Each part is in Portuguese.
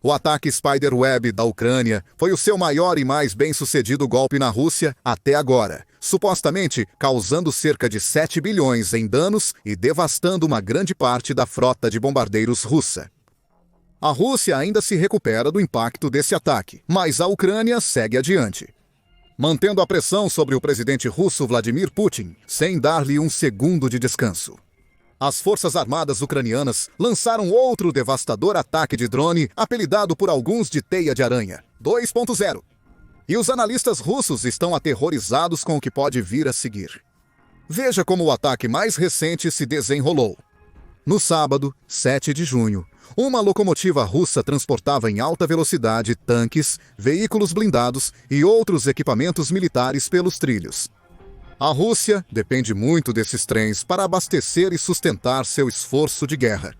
O ataque Spiderweb da Ucrânia foi o seu maior e mais bem-sucedido golpe na Rússia até agora, supostamente causando cerca de 7 bilhões em danos e devastando uma grande parte da frota de bombardeiros russa. A Rússia ainda se recupera do impacto desse ataque, mas a Ucrânia segue adiante, mantendo a pressão sobre o presidente russo Vladimir Putin, sem dar-lhe um segundo de descanso. As forças armadas ucranianas lançaram outro devastador ataque de drone, apelidado por alguns de Teia de Aranha 2.0. E os analistas russos estão aterrorizados com o que pode vir a seguir. Veja como o ataque mais recente se desenrolou. No sábado, 7 de junho, uma locomotiva russa transportava em alta velocidade tanques, veículos blindados e outros equipamentos militares pelos trilhos. A Rússia depende muito desses trens para abastecer e sustentar seu esforço de guerra.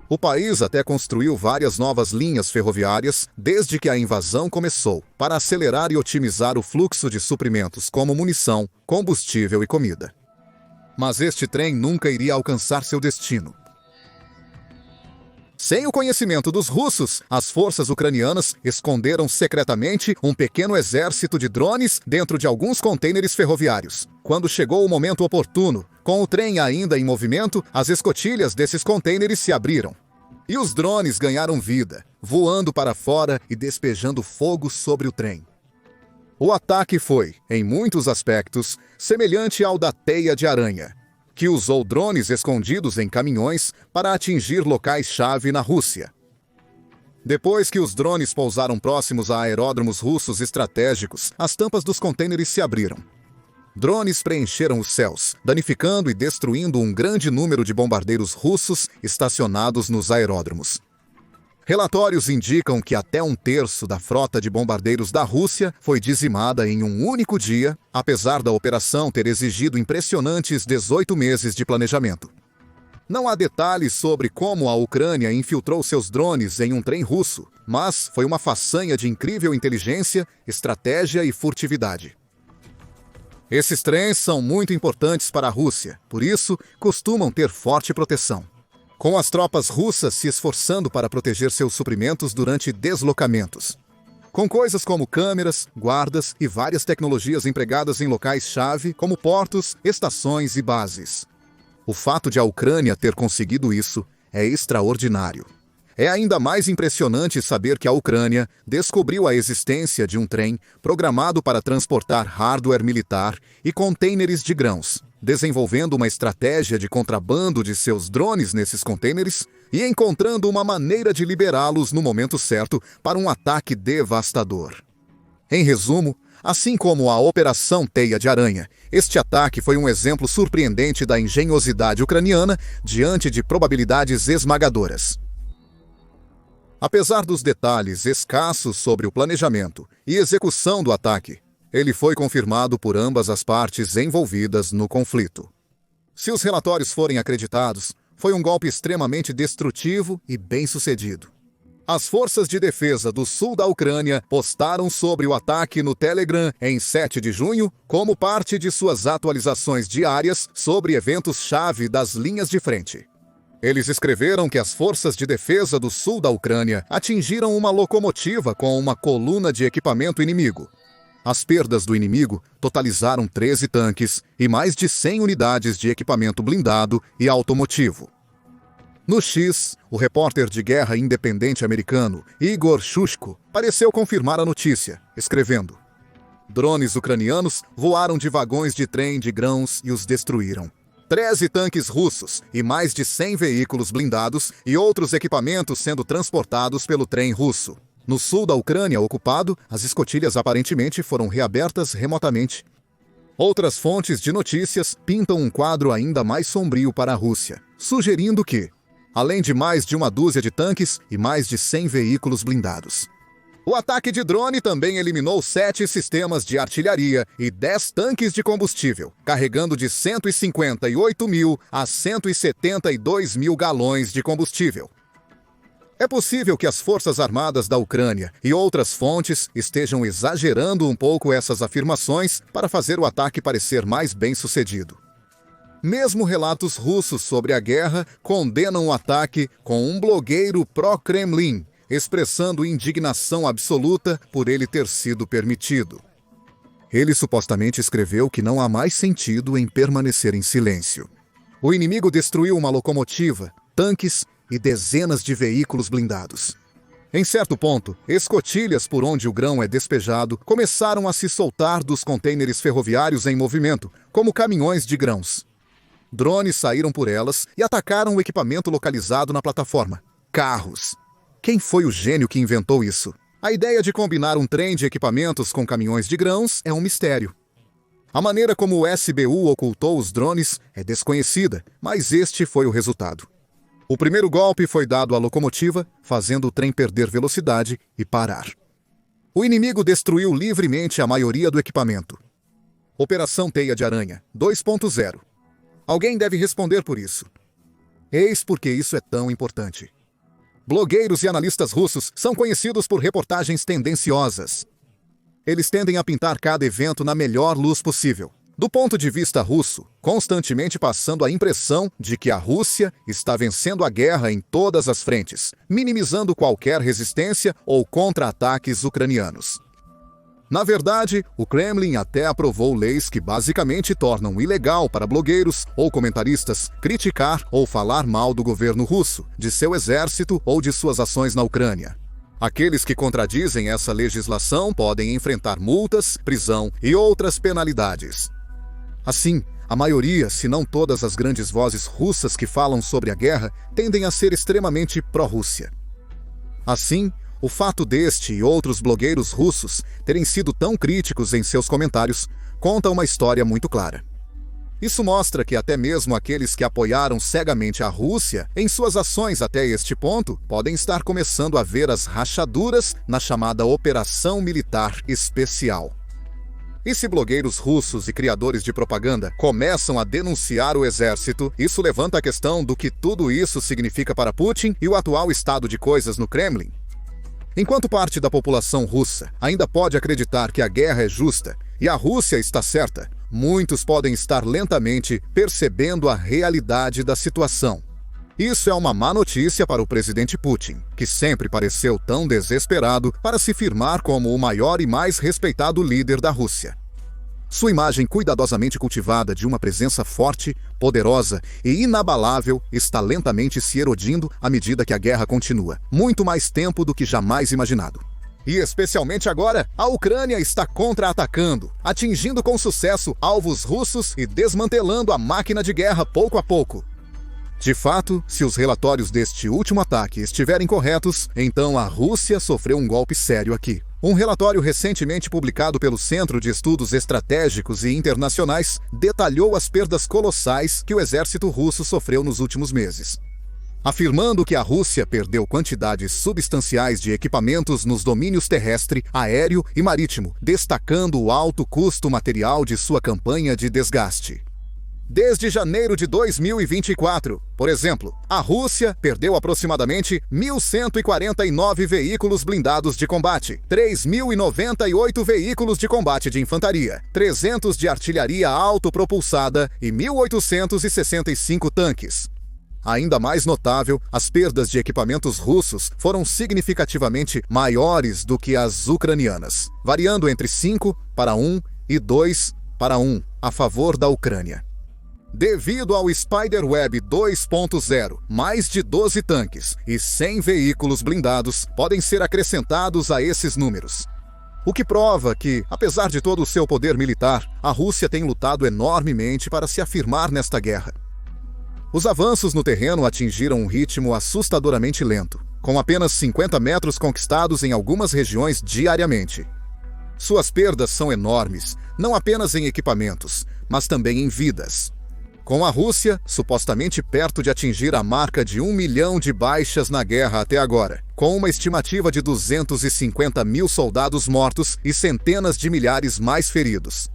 O país até construiu várias novas linhas ferroviárias desde que a invasão começou, para acelerar e otimizar o fluxo de suprimentos como munição, combustível e comida. Mas este trem nunca iria alcançar seu destino. Sem o conhecimento dos russos, as forças ucranianas esconderam secretamente um pequeno exército de drones dentro de alguns contêineres ferroviários. Quando chegou o momento oportuno, com o trem ainda em movimento, as escotilhas desses contêineres se abriram. E os drones ganharam vida, voando para fora e despejando fogo sobre o trem. O ataque foi, em muitos aspectos, semelhante ao da Teia de Aranha, que usou drones escondidos em caminhões para atingir locais-chave na Rússia. Depois que os drones pousaram próximos a aeródromos russos estratégicos, as tampas dos contêineres se abriram. Drones preencheram os céus, danificando e destruindo um grande número de bombardeiros russos estacionados nos aeródromos. Relatórios indicam que até um terço da frota de bombardeiros da Rússia foi dizimada em um único dia, apesar da operação ter exigido impressionantes 18 meses de planejamento. Não há detalhes sobre como a Ucrânia infiltrou seus drones em um trem russo, mas foi uma façanha de incrível inteligência, estratégia e furtividade. Esses trens são muito importantes para a Rússia, por isso costumam ter forte proteção, com as tropas russas se esforçando para proteger seus suprimentos durante deslocamentos, com coisas como câmeras, guardas e várias tecnologias empregadas em locais-chave como portos, estações e bases. O fato de a Ucrânia ter conseguido isso é extraordinário. É ainda mais impressionante saber que a Ucrânia descobriu a existência de um trem programado para transportar hardware militar e contêineres de grãos, desenvolvendo uma estratégia de contrabando de seus drones nesses contêineres e encontrando uma maneira de liberá-los no momento certo para um ataque devastador. Em resumo, assim como a Operação Teia de Aranha, este ataque foi um exemplo surpreendente da engenhosidade ucraniana diante de probabilidades esmagadoras. Apesar dos detalhes escassos sobre o planejamento e execução do ataque, ele foi confirmado por ambas as partes envolvidas no conflito. Se os relatórios forem acreditados, foi um golpe extremamente destrutivo e bem-sucedido. As forças de defesa do sul da Ucrânia postaram sobre o ataque no Telegram em 7 de junho como parte de suas atualizações diárias sobre eventos-chave das linhas de frente. Eles escreveram que as forças de defesa do sul da Ucrânia atingiram uma locomotiva com uma coluna de equipamento inimigo. As perdas do inimigo totalizaram 13 tanques e mais de 100 unidades de equipamento blindado e automotivo. No X, o repórter de guerra independente americano Igor Shushko pareceu confirmar a notícia, escrevendo: drones ucranianos voaram de vagões de trem de grãos e os destruíram. 13 tanques russos e mais de 100 veículos blindados e outros equipamentos sendo transportados pelo trem russo. No sul da Ucrânia ocupado, as escotilhas aparentemente foram reabertas remotamente. Outras fontes de notícias pintam um quadro ainda mais sombrio para a Rússia, sugerindo que, além de mais de uma dúzia de tanques e mais de 100 veículos blindados, o ataque de drone também eliminou 7 sistemas de artilharia e 10 tanques de combustível, carregando de 158 mil a 172 mil galões de combustível. É possível que as Forças Armadas da Ucrânia e outras fontes estejam exagerando um pouco essas afirmações para fazer o ataque parecer mais bem-sucedido. Mesmo relatos russos sobre a guerra condenam o ataque com um blogueiro pró-Kremlin, expressando indignação absoluta por ele ter sido permitido. Ele supostamente escreveu que não há mais sentido em permanecer em silêncio. O inimigo destruiu uma locomotiva, tanques e dezenas de veículos blindados. Em certo ponto, escotilhas por onde o grão é despejado começaram a se soltar dos contêineres ferroviários em movimento, como caminhões de grãos. Drones saíram por elas e atacaram o equipamento localizado na plataforma. Carros. Quem foi o gênio que inventou isso? A ideia de combinar um trem de equipamentos com caminhões de grãos é um mistério. A maneira como o SBU ocultou os drones é desconhecida, mas este foi o resultado. O primeiro golpe foi dado à locomotiva, fazendo o trem perder velocidade e parar. O inimigo destruiu livremente a maioria do equipamento. Operação Teia de Aranha 2.0. Alguém deve responder por isso. Eis porque isso é tão importante. Blogueiros e analistas russos são conhecidos por reportagens tendenciosas. Eles tendem a pintar cada evento na melhor luz possível. Do ponto de vista russo, constantemente passando a impressão de que a Rússia está vencendo a guerra em todas as frentes, minimizando qualquer resistência ou contra-ataques ucranianos. Na verdade, o Kremlin até aprovou leis que basicamente tornam ilegal para blogueiros ou comentaristas criticar ou falar mal do governo russo, de seu exército ou de suas ações na Ucrânia. Aqueles que contradizem essa legislação podem enfrentar multas, prisão e outras penalidades. Assim, a maioria, se não todas as grandes vozes russas que falam sobre a guerra, tendem a ser extremamente pró-Rússia. Assim, o fato deste e outros blogueiros russos terem sido tão críticos em seus comentários conta uma história muito clara. Isso mostra que até mesmo aqueles que apoiaram cegamente a Rússia em suas ações até este ponto podem estar começando a ver as rachaduras na chamada Operação Militar Especial. E se blogueiros russos e criadores de propaganda começam a denunciar o exército, isso levanta a questão do que tudo isso significa para Putin e o atual estado de coisas no Kremlin. Enquanto parte da população russa ainda pode acreditar que a guerra é justa e a Rússia está certa, muitos podem estar lentamente percebendo a realidade da situação. Isso é uma má notícia para o presidente Putin, que sempre pareceu tão desesperado para se firmar como o maior e mais respeitado líder da Rússia. Sua imagem cuidadosamente cultivada de uma presença forte, poderosa e inabalável está lentamente se erodindo à medida que a guerra continua, muito mais tempo do que jamais imaginado. E especialmente agora, a Ucrânia está contra-atacando, atingindo com sucesso alvos russos e desmantelando a máquina de guerra pouco a pouco. De fato, se os relatórios deste último ataque estiverem corretos, então a Rússia sofreu um golpe sério aqui. Um relatório recentemente publicado pelo Centro de Estudos Estratégicos e Internacionais detalhou as perdas colossais que o exército russo sofreu nos últimos meses. Afirmando que a Rússia perdeu quantidades substanciais de equipamentos nos domínios terrestre, aéreo e marítimo, destacando o alto custo material de sua campanha de desgaste. Desde janeiro de 2024, por exemplo, a Rússia perdeu aproximadamente 1.149 veículos blindados de combate, 3.098 veículos de combate de infantaria, 300 de artilharia autopropulsada e 1.865 tanques. Ainda mais notável, as perdas de equipamentos russos foram significativamente maiores do que as ucranianas, variando entre 5 para 1 e 2 para 1 a favor da Ucrânia. Devido ao Spiderweb 2.0, mais de 12 tanques e 100 veículos blindados podem ser acrescentados a esses números. O que prova que, apesar de todo o seu poder militar, a Rússia tem lutado enormemente para se afirmar nesta guerra. Os avanços no terreno atingiram um ritmo assustadoramente lento, com apenas 50 metros conquistados em algumas regiões diariamente. Suas perdas são enormes, não apenas em equipamentos, mas também em vidas. Com a Rússia, supostamente perto de atingir a marca de 1 milhão de baixas na guerra até agora, com uma estimativa de 250 mil soldados mortos e centenas de milhares mais feridos.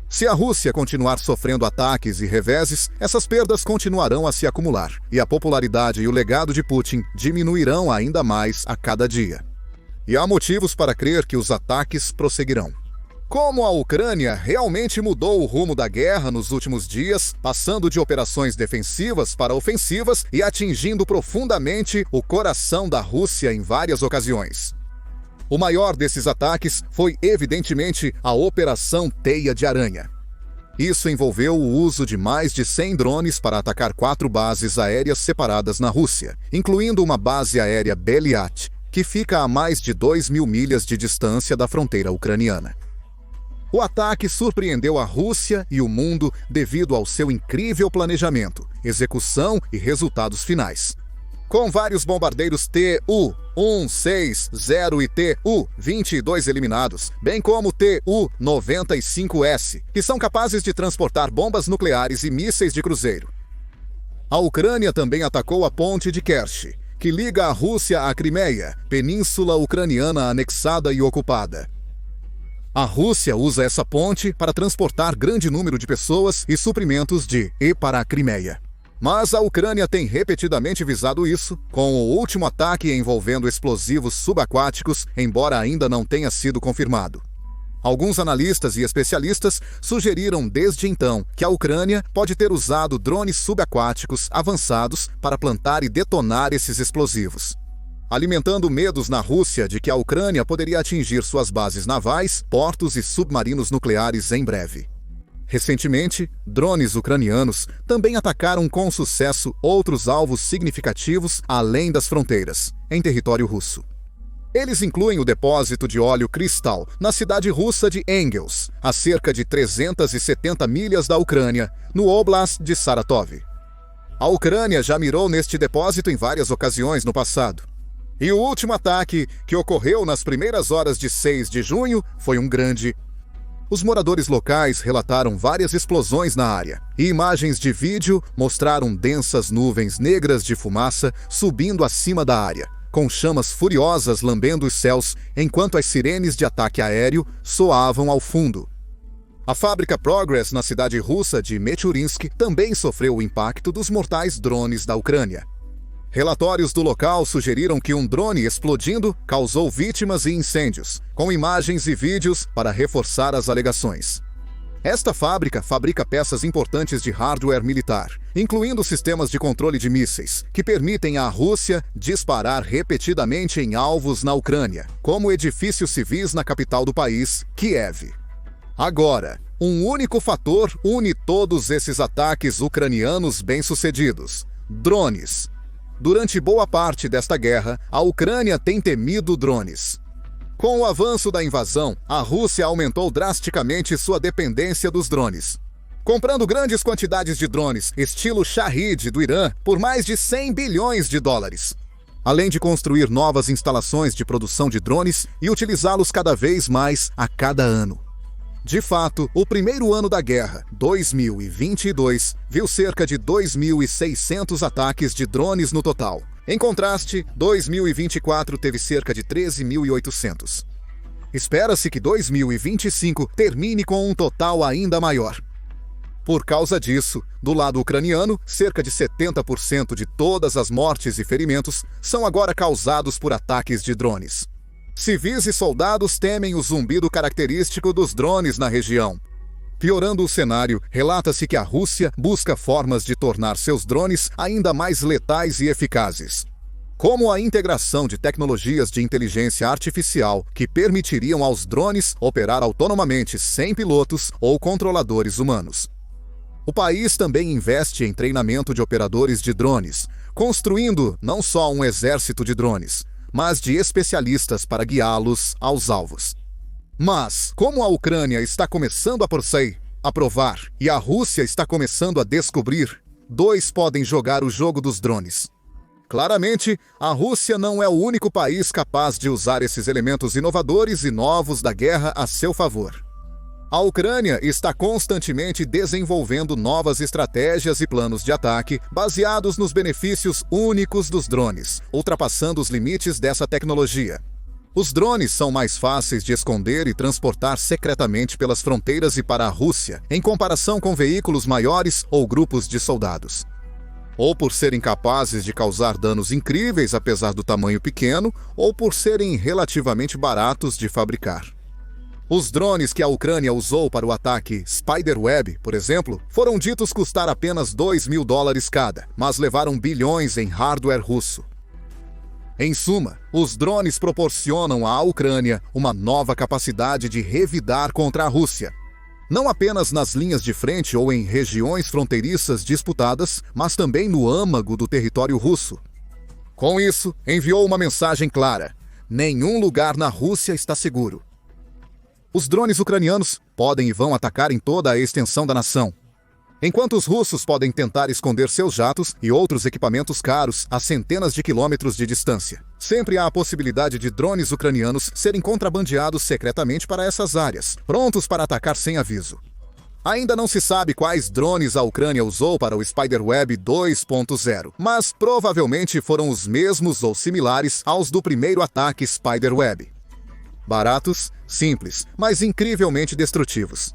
Se a Rússia continuar sofrendo ataques e reveses, essas perdas continuarão a se acumular, e a popularidade e o legado de Putin diminuirão ainda mais a cada dia. E há motivos para crer que os ataques prosseguirão. Como a Ucrânia realmente mudou o rumo da guerra nos últimos dias, passando de operações defensivas para ofensivas e atingindo profundamente o coração da Rússia em várias ocasiões. O maior desses ataques foi, evidentemente, a Operação Teia de Aranha. Isso envolveu o uso de mais de 100 drones para atacar 4 bases aéreas separadas na Rússia, incluindo uma base aérea Belyat, que fica a mais de 2.000 milhas de distância da fronteira ucraniana. O ataque surpreendeu a Rússia e o mundo devido ao seu incrível planejamento, execução e resultados finais. Com vários bombardeiros Tu-160 e Tu-22 eliminados, bem como Tu-95S, que são capazes de transportar bombas nucleares e mísseis de cruzeiro. A Ucrânia também atacou a ponte de Kerch, que liga a Rússia à Crimeia, península ucraniana anexada e ocupada. A Rússia usa essa ponte para transportar grande número de pessoas e suprimentos para a Crimeia. Mas a Ucrânia tem repetidamente visado isso, com o último ataque envolvendo explosivos subaquáticos, embora ainda não tenha sido confirmado. Alguns analistas e especialistas sugeriram desde então que a Ucrânia pode ter usado drones subaquáticos avançados para plantar e detonar esses explosivos, alimentando medos na Rússia de que a Ucrânia poderia atingir suas bases navais, portos e submarinos nucleares em breve. Recentemente, drones ucranianos também atacaram com sucesso outros alvos significativos além das fronteiras, em território russo. Eles incluem o depósito de óleo Cristal na cidade russa de Engels, a cerca de 370 milhas da Ucrânia, no Oblast de Saratov. A Ucrânia já mirou neste depósito em várias ocasiões no passado. E o último ataque, que ocorreu nas primeiras horas de 6 de junho, foi um grande. Os moradores locais relataram várias explosões na área, e imagens de vídeo mostraram densas nuvens negras de fumaça subindo acima da área, com chamas furiosas lambendo os céus enquanto as sirenes de ataque aéreo soavam ao fundo. A fábrica Progress na cidade russa de Mechurinsk também sofreu o impacto dos mortais drones da Ucrânia. Relatórios do local sugeriram que um drone explodindo causou vítimas e incêndios, com imagens e vídeos para reforçar as alegações. Esta fábrica fabrica peças importantes de hardware militar, incluindo sistemas de controle de mísseis, que permitem à Rússia disparar repetidamente em alvos na Ucrânia, como edifícios civis na capital do país, Kiev. Agora, um único fator une todos esses ataques ucranianos bem-sucedidos: drones. Durante boa parte desta guerra, a Ucrânia tem temido drones. Com o avanço da invasão, a Rússia aumentou drasticamente sua dependência dos drones, comprando grandes quantidades de drones, estilo Shahed do Irã, por mais de 100 bilhões de dólares. Além de construir novas instalações de produção de drones e utilizá-los cada vez mais a cada ano. De fato, o primeiro ano da guerra, 2022, viu cerca de 2.600 ataques de drones no total. Em contraste, 2024 teve cerca de 13.800. Espera-se que 2025 termine com um total ainda maior. Por causa disso, do lado ucraniano, cerca de 70% de todas as mortes e ferimentos são agora causados por ataques de drones. Civis e soldados temem o zumbido característico dos drones na região. Piorando o cenário, relata-se que a Rússia busca formas de tornar seus drones ainda mais letais e eficazes, como a integração de tecnologias de inteligência artificial que permitiriam aos drones operar autonomamente sem pilotos ou controladores humanos. O país também investe em treinamento de operadores de drones, construindo não só um exército de drones, mas de especialistas para guiá-los aos alvos. Mas, como a Ucrânia está começando a provar e a Rússia está começando a descobrir, dois podem jogar o jogo dos drones. Claramente, a Rússia não é o único país capaz de usar esses elementos inovadores e novos da guerra a seu favor. A Ucrânia está constantemente desenvolvendo novas estratégias e planos de ataque baseados nos benefícios únicos dos drones, ultrapassando os limites dessa tecnologia. Os drones são mais fáceis de esconder e transportar secretamente pelas fronteiras e para a Rússia, em comparação com veículos maiores ou grupos de soldados. Ou por serem capazes de causar danos incríveis apesar do tamanho pequeno, ou por serem relativamente baratos de fabricar. Os drones que a Ucrânia usou para o ataque Spiderweb, por exemplo, foram ditos custar apenas $2.000 cada, mas levaram bilhões em hardware russo. Em suma, os drones proporcionam à Ucrânia uma nova capacidade de revidar contra a Rússia. Não apenas nas linhas de frente ou em regiões fronteiriças disputadas, mas também no âmago do território russo. Com isso, enviou uma mensagem clara: nenhum lugar na Rússia está seguro. Os drones ucranianos podem e vão atacar em toda a extensão da nação. Enquanto os russos podem tentar esconder seus jatos e outros equipamentos caros a centenas de quilômetros de distância, sempre há a possibilidade de drones ucranianos serem contrabandeados secretamente para essas áreas, prontos para atacar sem aviso. Ainda não se sabe quais drones a Ucrânia usou para o Spiderweb 2.0, mas provavelmente foram os mesmos ou similares aos do primeiro ataque Spiderweb. Baratos, simples, mas incrivelmente destrutivos.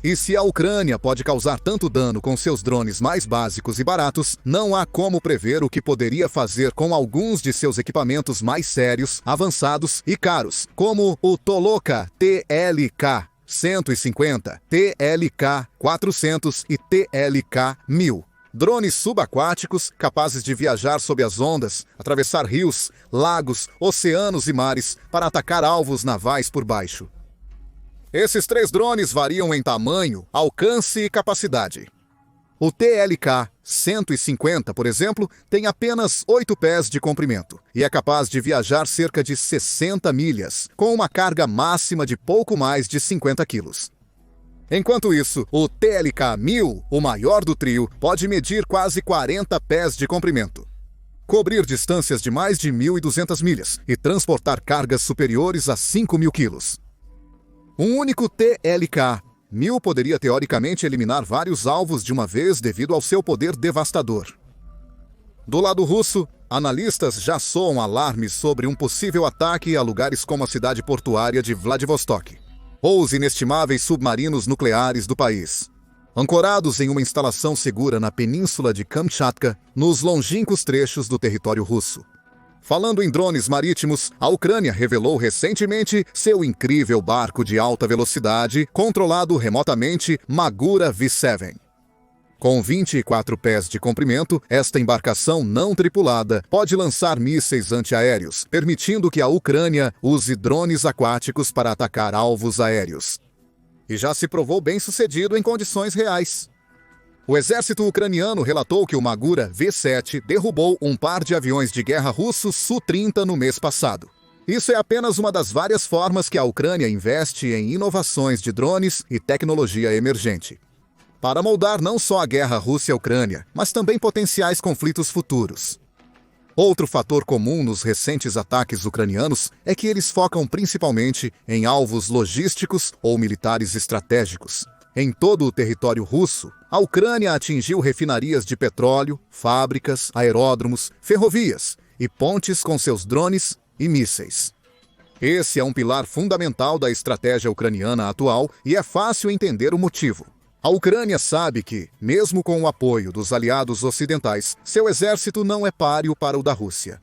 E se a Ucrânia pode causar tanto dano com seus drones mais básicos e baratos, não há como prever o que poderia fazer com alguns de seus equipamentos mais sérios, avançados e caros, como o Toloka TLK-150, TLK-400 e TLK-1000. Drones subaquáticos capazes de viajar sob as ondas, atravessar rios, lagos, oceanos e mares para atacar alvos navais por baixo. Esses 3 drones variam em tamanho, alcance e capacidade. O TLK-150, por exemplo, tem apenas 8 pés de comprimento e é capaz de viajar cerca de 60 milhas, com uma carga máxima de pouco mais de 50 quilos. Enquanto isso, o TLK-1000, o maior do trio, pode medir quase 40 pés de comprimento, cobrir distâncias de mais de 1.200 milhas e transportar cargas superiores a 5.000 quilos. Um único TLK-1000 poderia teoricamente eliminar vários alvos de uma vez devido ao seu poder devastador. Do lado russo, analistas já soam alarmes sobre um possível ataque a lugares como a cidade portuária de Vladivostok, ou os inestimáveis submarinos nucleares do país, ancorados em uma instalação segura na península de Kamchatka, nos longínquos trechos do território russo. Falando em drones marítimos, a Ucrânia revelou recentemente seu incrível barco de alta velocidade, controlado remotamente, Magura V7. Com 24 pés de comprimento, esta embarcação não tripulada pode lançar mísseis antiaéreos, permitindo que a Ucrânia use drones aquáticos para atacar alvos aéreos. E já se provou bem-sucedido em condições reais. O exército ucraniano relatou que o Magura V7 derrubou um par de aviões de guerra russos Su-30 no mês passado. Isso é apenas uma das várias formas que a Ucrânia investe em inovações de drones e tecnologia emergente, para moldar não só a guerra Rússia-Ucrânia, mas também potenciais conflitos futuros. Outro fator comum nos recentes ataques ucranianos é que eles focam principalmente em alvos logísticos ou militares estratégicos. Em todo o território russo, a Ucrânia atingiu refinarias de petróleo, fábricas, aeródromos, ferrovias e pontes com seus drones e mísseis. Esse é um pilar fundamental da estratégia ucraniana atual e é fácil entender o motivo. A Ucrânia sabe que, mesmo com o apoio dos aliados ocidentais, seu exército não é páreo para o da Rússia.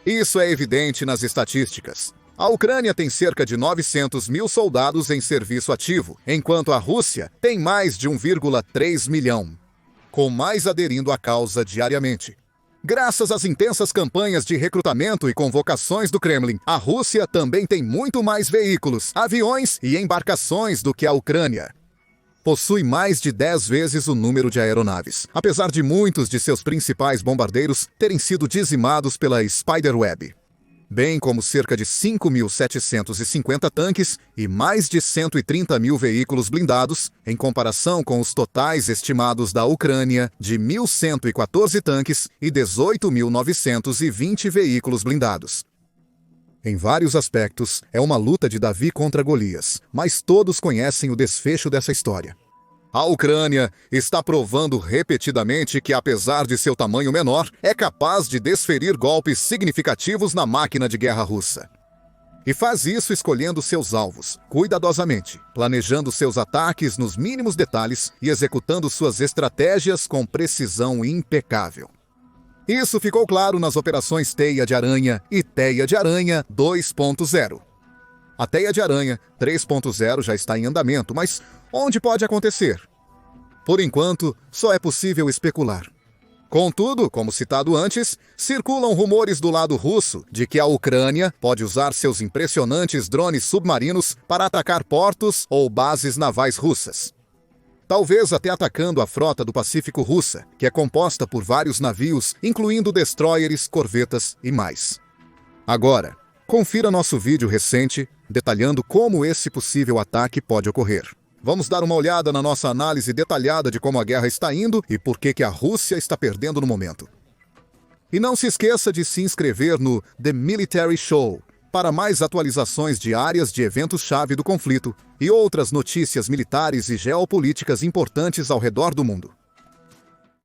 Isso é evidente nas estatísticas. A Ucrânia tem cerca de 900 mil soldados em serviço ativo, enquanto a Rússia tem mais de 1,3 milhão, com mais aderindo à causa diariamente. Graças às intensas campanhas de recrutamento e convocações do Kremlin, a Rússia também tem muito mais veículos, aviões e embarcações do que a Ucrânia. Possui mais de 10 vezes o número de aeronaves, apesar de muitos de seus principais bombardeiros terem sido dizimados pela Spiderweb, bem como cerca de 5.750 tanques e mais de 130 mil veículos blindados, em comparação com os totais estimados da Ucrânia de 1.114 tanques e 18.920 veículos blindados. Em vários aspectos, é uma luta de Davi contra Golias, mas todos conhecem o desfecho dessa história. A Ucrânia está provando repetidamente que, apesar de seu tamanho menor, é capaz de desferir golpes significativos na máquina de guerra russa. E faz isso escolhendo seus alvos, cuidadosamente, planejando seus ataques nos mínimos detalhes e executando suas estratégias com precisão impecável. Isso ficou claro nas operações Teia de Aranha e Teia de Aranha 2.0. A Teia de Aranha 3.0 já está em andamento, mas onde pode acontecer? Por enquanto, só é possível especular. Contudo, como citado antes, circulam rumores do lado russo de que a Ucrânia pode usar seus impressionantes drones submarinos para atacar portos ou bases navais russas. Talvez até atacando a frota do Pacífico russa, que é composta por vários navios, incluindo destroyers, corvetas e mais. Agora, confira nosso vídeo recente detalhando como esse possível ataque pode ocorrer. Vamos dar uma olhada na nossa análise detalhada de como a guerra está indo e por que a Rússia está perdendo no momento. E não se esqueça de se inscrever no The Military Show para mais atualizações diárias de eventos-chave do conflito e outras notícias militares e geopolíticas importantes ao redor do mundo.